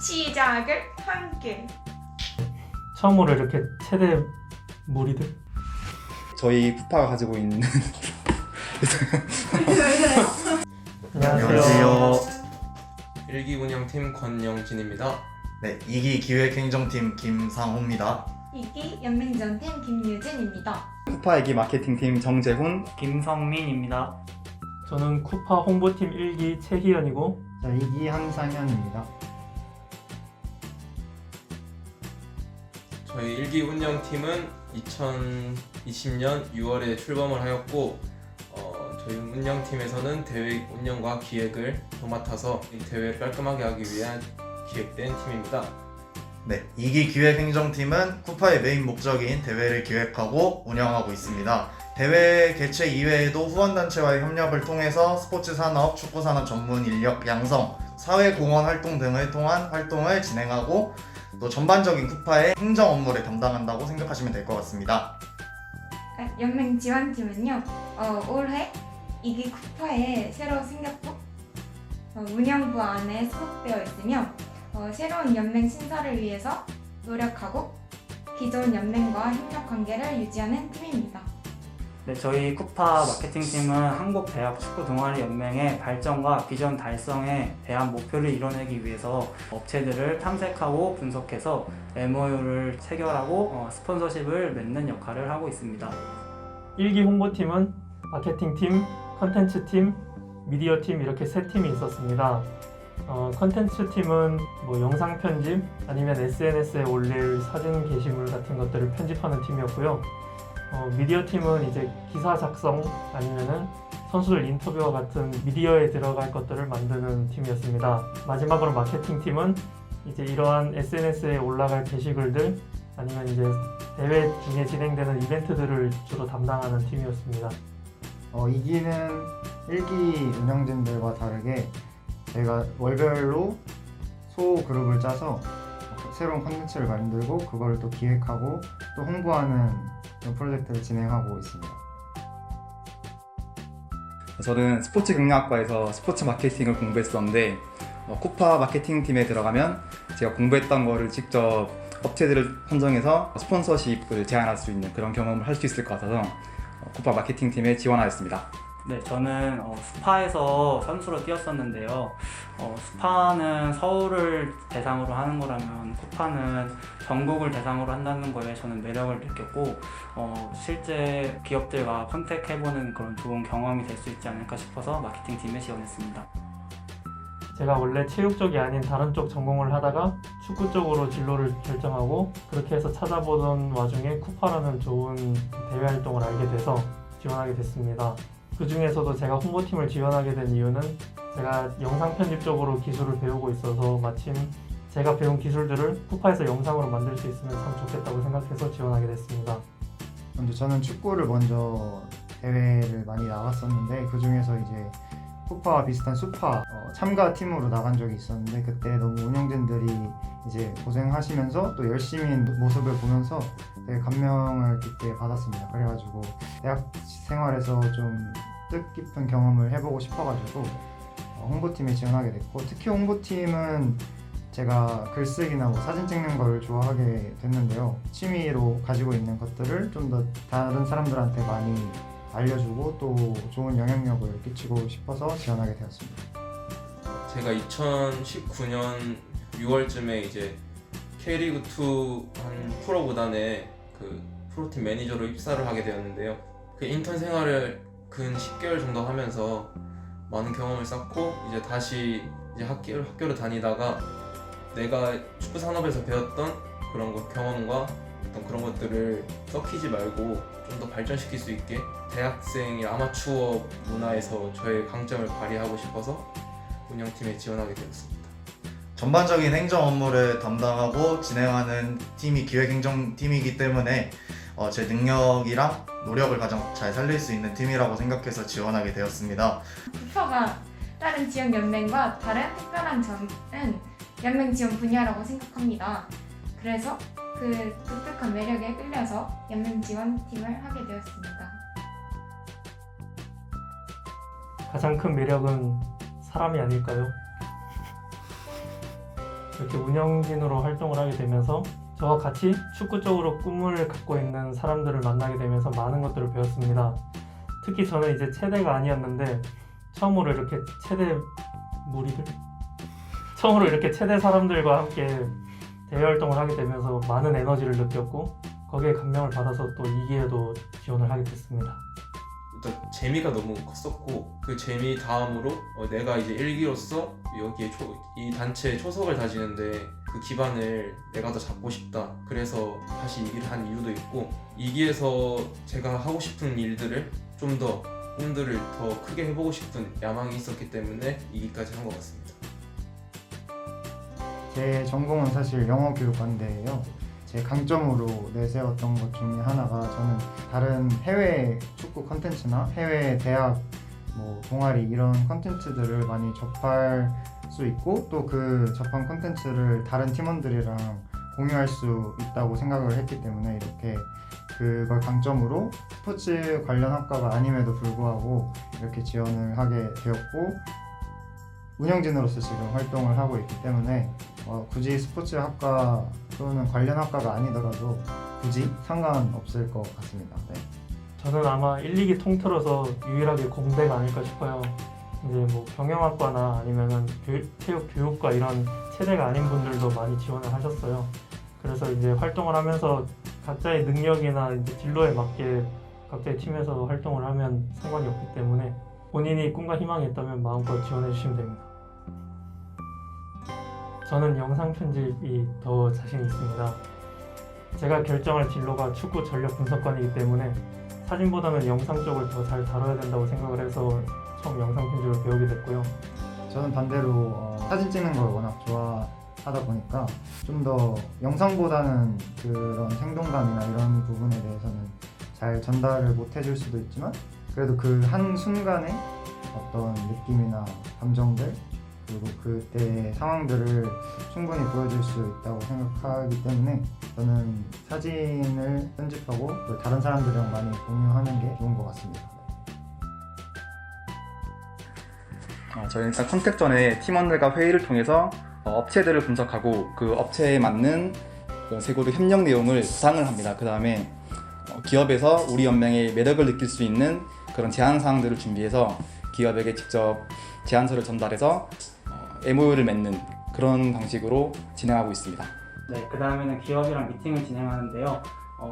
시작을 함께. 처음으로 이렇게 최대 무리들. 저희 쿠파가 가지고 있는 안녕하세요. 1기 운영팀 권영진입니다. 네, 2기 기획행정팀 김상호입니다. 2기 연맹지원팀 김유진입니다. 쿠파 애기 마케팅팀 정재훈. 김성민입니다. 저는 쿠파 홍보팀 1기 최희연이고, 자, 2기 한상현입니다. 저희 1기 운영팀은 2020년 6월에 출범을 하였고 저희 운영팀에서는 대회 운영과 기획을 도맡아서 이 대회를 깔끔하게 하기 위한 기획된 팀입니다. 네, 2기 기획행정팀은 쿠파의 메인 목적인 대회를 기획하고 운영하고 있습니다. 대회 개최 이외에도 후원단체와의 협력을 통해서 스포츠 산업, 축구 산업 전문 인력 양성, 사회공헌 활동 등을 통한 활동을 진행하고 또 전반적인 쿠파의 행정 업무를 담당한다고 생각하시면 될 것 같습니다. 연맹지원팀은요, 올해 2기 쿠파에 새로 생겼고 운영부 안에 소속되어 있으며 새로운 연맹 신설을 위해서 노력하고 기존 연맹과 협력 관계를 유지하는 팀입니다. 네, 저희 쿠파 마케팅팀은 한국대학 축구동아리 연맹의 발전과 비전 달성에 대한 목표를 이뤄내기 위해서 업체들을 탐색하고 분석해서 MOU를 체결하고 스폰서십을 맺는 역할을 하고 있습니다. 1기 홍보팀은 마케팅팀, 컨텐츠팀, 미디어팀 이렇게 세 팀이 있었습니다. 컨텐츠팀은 뭐 영상 편집 아니면 SNS에 올릴 사진 게시물 같은 것들을 편집하는 팀이었고요. 미디어팀은 이제 기사 작성 아니면은 선수들 인터뷰와 같은 미디어에 들어갈 것들을 만드는 팀이었습니다. 마지막으로 마케팅팀은 이제 이러한 SNS에 올라갈 게시글들 아니면 이제 대회 중에 진행되는 이벤트들을 주로 담당하는 팀이었습니다. 2기는 1기 운영진들과 다르게 저희가 월별로 소그룹을 짜서 새로운 콘텐츠를 만들고 그걸 또 기획하고 또 홍보하는 그런 프로젝트를 진행하고 있습니다. 저는 스포츠 경영학과에서 스포츠 마케팅을 공부했었는데 쿠파 마케팅팀에 들어가면 제가 공부했던 거를 직접 업체들을 선정해서 스폰서십을 제안할 수 있는 그런 경험을 할 수 있을 것 같아서 쿠파 마케팅팀에 지원하였습니다. 네, 저는 스파에서 선수로 뛰었었는데요. 스파는 서울을 대상으로 하는 거라면 쿠파는 전국을 대상으로 한다는 거에 저는 매력을 느꼈고 실제 기업들과 컨택해보는 그런 좋은 경험이 될 수 있지 않을까 싶어서 마케팅팀에 지원했습니다. 제가 원래 체육 쪽이 아닌 다른 쪽 전공을 하다가 축구 쪽으로 진로를 결정하고 그렇게 해서 찾아보던 와중에 쿠파라는 좋은 대외 활동을 알게 돼서 지원하게 됐습니다. 그 중에서도 제가 홍보팀을 지원하게 된 이유는 제가 영상 편집 쪽으로 기술을 배우고 있어서 마침 제가 배운 기술들을 쿠파에서 영상으로 만들 수 있으면 참 좋겠다고 생각해서 지원하게 됐습니다. 먼저 저는 축구를 먼저 대회를 많이 나갔었는데 그 중에서 이제 쿠파와 비슷한 수파 참가 팀으로 나간 적이 있었는데 그때 너무 운영진들이 이제 고생하시면서 또 열심히 모습을 보면서 되게 감명을 깊게 받았습니다. 그래가지고 대학 생활에서 좀 뜻깊은 경험을 해보고 싶어가지고 홍보팀에 지원하게 됐고 특히 홍보팀은 제가 글쓰기나 뭐 사진 찍는 걸 좋아하게 됐는데요. 취미로 가지고 있는 것들을 좀 더 다른 사람들한테 많이 알려주고 또 좋은 영향력을 끼치고 싶어서 지원하게 되었습니다. 제가 2019년 6월쯤에 이제 K리그2 한 프로 구단에 그 프로팀 매니저로 입사를 하게 되었는데요. 그 인턴 생활을 근 10개월 정도 하면서 많은 경험을 쌓고 이제 다시 이제 학교를 다니다가 내가 축구 산업에서 배웠던 그런 경험과 어떤 그런 것들을 썩히지 말고 좀 더 발전시킬 수 있게 대학생이 아마추어 문화에서 저의 강점을 발휘하고 싶어서 운영팀에 지원하게 되었습니다. 전반적인 행정 업무를 담당하고 진행하는 팀이 기획행정팀이기 때문에 제 능력이랑 노력을 가장 잘 살릴 수 있는 팀이라고 생각해서 지원하게 되었습니다. 쿠파가 다른 지역 연맹과 다른 특별한 점은 연맹 지원 분야라고 생각합니다. 그래서 그 독특한 매력에 끌려서 연맹 지원팀을 하게 되었습니다. 가장 큰 매력은 사람이 아닐까요? 이렇게 운영진으로 활동을 하게 되면서 저와 같이 축구 쪽으로 꿈을 갖고 있는 사람들을 만나게 되면서 많은 것들을 배웠습니다. 특히 저는 이제 체대가 아니었는데 처음으로 이렇게 체대 사람들과 함께 대외 활동을 하게 되면서 많은 에너지를 느꼈고 거기에 감명을 받아서 또 2기에도 지원을 하게 됐습니다. 일단 재미가 너무 컸었고 그 재미 다음으로 내가 이제 1기로서 여기에 이 단체에 초석을 다지는데 그 기반을 내가 더 잡고 싶다. 그래서 다시 2기를 한 이유도 있고 2기에서 제가 하고 싶은 일들을 좀 더 꿈들을 더 크게 해보고 싶은 야망이 있었기 때문에 2기까지 한 것 같습니다. 제 전공은 사실 영어교육과인데요. 제 강점으로 내세웠던 것 중에 하나가 저는 다른 해외 축구 컨텐츠나 해외 대학 동아리 이런 컨텐츠들을 많이 접할 수 있고 또 그 접한 컨텐츠를 다른 팀원들이랑 공유할 수 있다고 생각을 했기 때문에 이렇게 그걸 강점으로 스포츠 관련 학과가 아님에도 불구하고 이렇게 지원을 하게 되었고 운영진으로서 지금 활동을 하고 있기 때문에 굳이 스포츠 학과 또는 관련 학과가 아니더라도 굳이 상관없을 것 같습니다. 네. 저는 아마 1, 2기 통틀어서 유일하게 공대가 아닐까 싶어요. 이제 경영학과나 아니면은 체육교육과 이런 체대가 아닌 분들도 많이 지원을 하셨어요. 그래서 이제 활동을 하면서 각자의 능력이나 이제 진로에 맞게 각자의 팀에서 활동을 하면 상관이 없기 때문에 본인이 꿈과 희망이 있다면 마음껏 지원해 주시면 됩니다. 저는 영상 편집이 더 자신 있습니다. 제가 결정할 진로가 축구 전력 분석관이기 때문에 사진보다는 영상 쪽을 더 잘 다뤄야 된다고 생각을 해서 처음 영상 편집을 배우게 됐고요. 저는 반대로 사진 찍는 걸 워낙 좋아하다 보니까 좀 더 영상보다는 그런 생동감이나 이런 부분에 대해서는 잘 전달을 못 해줄 수도 있지만 그래도 그 한 순간의 어떤 느낌이나 감정들 그리고 그때의 상황들을 충분히 보여줄 수 있다고 생각하기 때문에 저는 사진을 편집하고 또 다른 사람들이랑 많이 공유하는 게 좋은 것 같습니다. 저희는 일단 컨택 전에 팀원들과 회의를 통해서 업체들을 분석하고 그 업체에 맞는 세부로 협력 내용을 구상을 합니다. 그 다음에 기업에서 우리 연맹의 매력을 느낄 수 있는 그런 제안 사항들을 준비해서 기업에게 직접 제안서를 전달해서 MOU를 맺는 그런 방식으로 진행하고 있습니다. 네, 그 다음에는 기업이랑 미팅을 진행하는데요.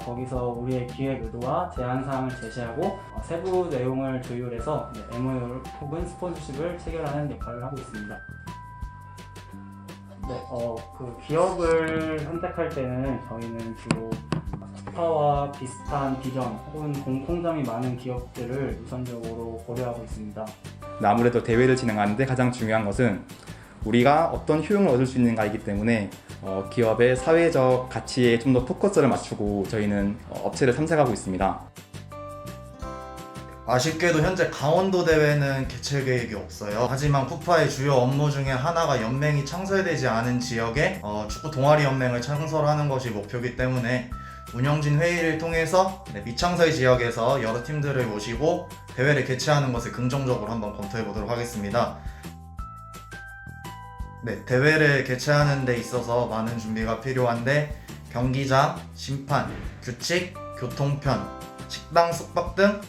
거기서 우리의 기획 의도와 제안 사항을 제시하고 세부 내용을 조율해서 MOU 혹은 스폰서십을 체결하는 역할을 하고 있습니다. 네, 그 기업을 선택할 때는 저희는 주로 스파와 비슷한 비전 혹은 공통점이 많은 기업들을 우선적으로 고려하고 있습니다. 아무래도 대회를 진행하는데 가장 중요한 것은 우리가 어떤 효용을 얻을 수 있는가이기 때문에 기업의 사회적 가치에 좀 더 포커스를 맞추고 저희는 업체를 탐색하고 있습니다. 아쉽게도 현재 강원도 대회는 개최 계획이 없어요. 하지만 쿠파의 주요 업무 중에 하나가 연맹이 창설되지 않은 지역에 축구 동아리 연맹을 창설하는 것이 목표이기 때문에 운영진 회의를 통해서 미창설 지역에서 여러 팀들을 모시고 대회를 개최하는 것을 긍정적으로 한번 검토해 보도록 하겠습니다. 네, 대회를 개최하는 데 있어서 많은 준비가 필요한데 경기장, 심판, 규칙, 교통편, 식당, 숙박 등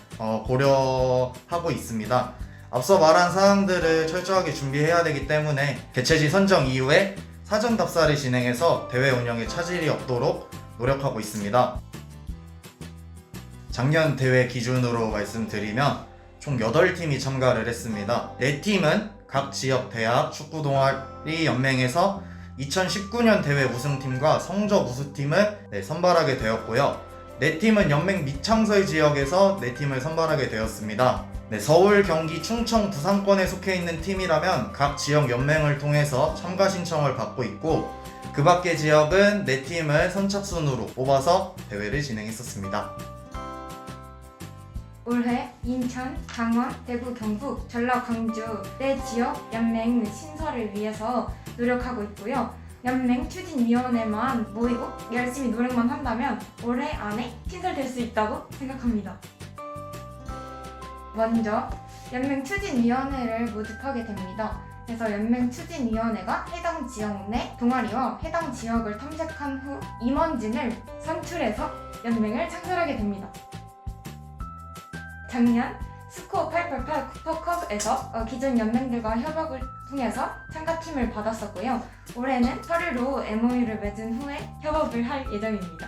고려하고 있습니다. 앞서 말한 사항들을 철저하게 준비해야 되기 때문에 개최지 선정 이후에 사전 답사를 진행해서 대회 운영에 차질이 없도록 노력하고 있습니다. 작년 대회 기준으로 말씀드리면 총 8팀이 참가를 했습니다. 4팀은 각 지역 대학 축구 동아리 연맹에서 2019년 대회 우승팀과 성적 우수팀을 선발하게 되었고요. 4팀은 연맹 미창설 지역에서 4팀을 선발하게 되었습니다. 서울, 경기, 충청, 부산권에 속해 있는 팀이라면 각 지역 연맹을 통해서 참가 신청을 받고 있고 그 밖의 지역은 4팀을 선착순으로 뽑아서 대회를 진행했었습니다. 올해 인천, 강원, 대구, 경북, 전라, 광주 내 지역 연맹 신설을 위해서 노력하고 있고요. 연맹 추진위원회만 모이고 열심히 노력만 한다면 올해 안에 신설될 수 있다고 생각합니다. 먼저 연맹 추진위원회를 모집하게 됩니다. 그래서 연맹 추진위원회가 해당 지역 내 동아리와 해당 지역을 탐색한 후 임원진을 선출해서 연맹을 창설하게 됩니다. 작년 스코어 888 쿠퍼컵에서 기존 연맹들과 협업을 통해서 참가팀을 받았었고요. 올해는 서류로 MOU를 맺은 후에 협업을 할 예정입니다.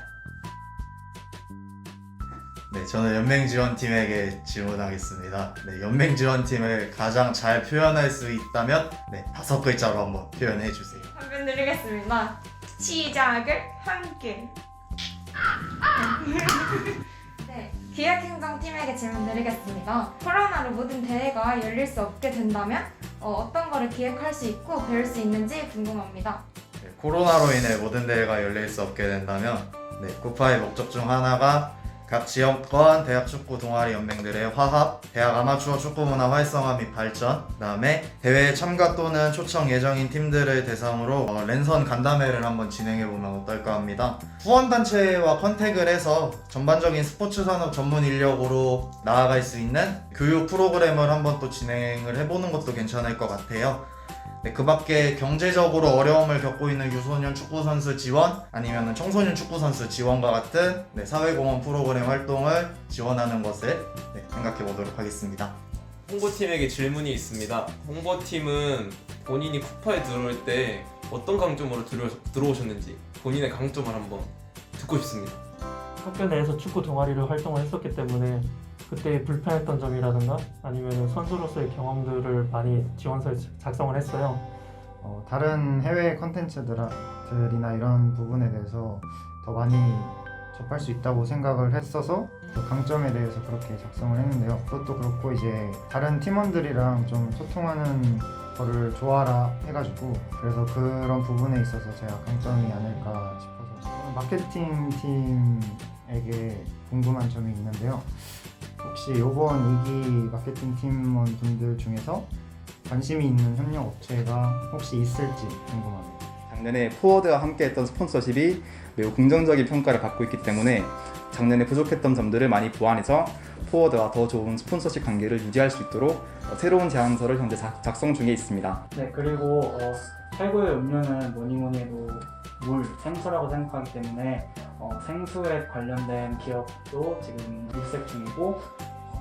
네, 저는 연맹지원팀에게 질문하겠습니다. 네, 연맹지원팀을 가장 잘 표현할 수 있다면 5글자로 한번 표현해 주세요. 답변 드리겠습니다. 시작을 함께. 네, 기획행정팀에게 질문 드리겠습니다. 코로나로 모든 대회가 열릴 수 없게 된다면 어떤 거를 기획할 수 있고 배울 수 있는지 궁금합니다. 네, 코로나로 인해 모든 대회가 열릴 수 없게 된다면 쿠파의 목적 중 하나가 각 지역권 대학 축구 동아리 연맹들의 화합, 대학 아마추어 축구 문화 활성화 및 발전, 그다음에 대회에 참가 또는 초청 예정인 팀들을 대상으로 랜선 간담회를 한번 진행해 보면 어떨까 합니다. 후원단체와 컨택을 해서 전반적인 스포츠 산업 전문 인력으로 나아갈 수 있는 교육 프로그램을 한번 또 진행을 해보는 것도 괜찮을 것 같아요. 네, 그 밖에 경제적으로 어려움을 겪고 있는 유소년 축구선수 지원 아니면 청소년 축구선수 지원과 같은 사회공헌 프로그램 활동을 지원하는 것을 생각해 보도록 하겠습니다. 홍보팀에게 질문이 있습니다. 홍보팀은 본인이 쿠파에 들어올 때 어떤 강점으로 들어오셨는지 본인의 강점을 한번 듣고 싶습니다. 학교 내에서 축구 동아리를 활동을 했었기 때문에 그때 불편했던 점이라든가 아니면 선수로서의 경험들을 많이 지원서에 작성을 했어요. 다른 해외 컨텐츠들이나 이런 부분에 대해서 더 많이 접할 수 있다고 생각을 했어서 그 강점에 대해서 그렇게 작성을 했는데요. 그것도 그렇고 이제 다른 팀원들이랑 좀 소통하는 거를 좋아라 해가지고 그래서 그런 부분에 있어서 제가 강점이 아닐까 싶어서 마케팅 팀에게 궁금한 점이 있는데요. 혹시 이번 2기 마케팅 팀원 분들 중에서 관심이 있는 협력 업체가 혹시 있을지 궁금합니다. 작년에 포워드와 함께했던 스폰서십이 매우 긍정적인 평가를 받고 있기 때문에 작년에 부족했던 점들을 많이 보완해서 포워드와 더 좋은 스폰서십 관계를 유지할 수 있도록 새로운 제안서를 현재 작성 중에 있습니다. 네, 그리고 최고의 음료는 뭐니 해도 물, 생수라고 생각하기 때문에 생수에 관련된 기업도 지금 입색 중이고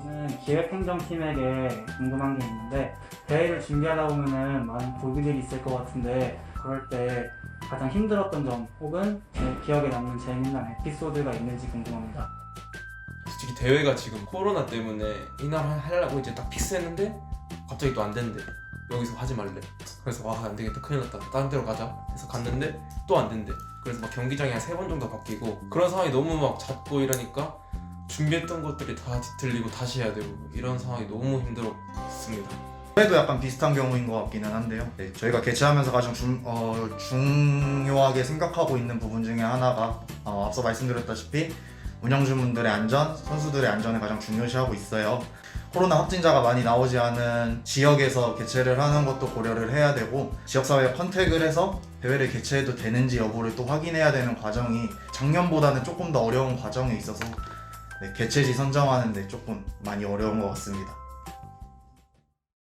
저는 기획행정팀에게 궁금한 게 있는데 대회를 준비하다 보면은 많은 고민들이 있을 것 같은데 그럴 때 가장 힘들었던 점 혹은 기억에 남는 재미난 에피소드가 있는지 궁금합니다. 솔직히 대회가 지금 코로나 때문에 이날 하려고 이제 딱 픽스했는데 갑자기 또 안 된대. 여기서 하지 말래. 그래서 와 안 되겠다, 큰일 났다, 다른 데로 가자 해서 갔는데 또 안 된대. 그래서 막 경기장이 한 3번 정도 바뀌고 그런 상황이 너무 막 잦고 이러니까 준비했던 것들이 다 뒤틀리고 다시 해야 되고 이런 상황이 너무 힘들었습니다. 저희도 약간 비슷한 경우인 것 같기는 한데요. 저희가 개최하면서 가장 중요하게 생각하고 있는 부분 중에 하나가 앞서 말씀드렸다시피 운영진분들의 안전, 선수들의 안전을 가장 중요시하고 있어요. 코로나 확진자가 많이 나오지 않은 지역에서 개최를 하는 것도 고려를 해야 되고 지역사회와 컨택을 해서 대회를 개최해도 되는지 여부를 또 확인해야 되는 과정이 작년보다는 조금 더 어려운 과정에 있어서 개최지 선정하는 데 조금 많이 어려운 것 같습니다.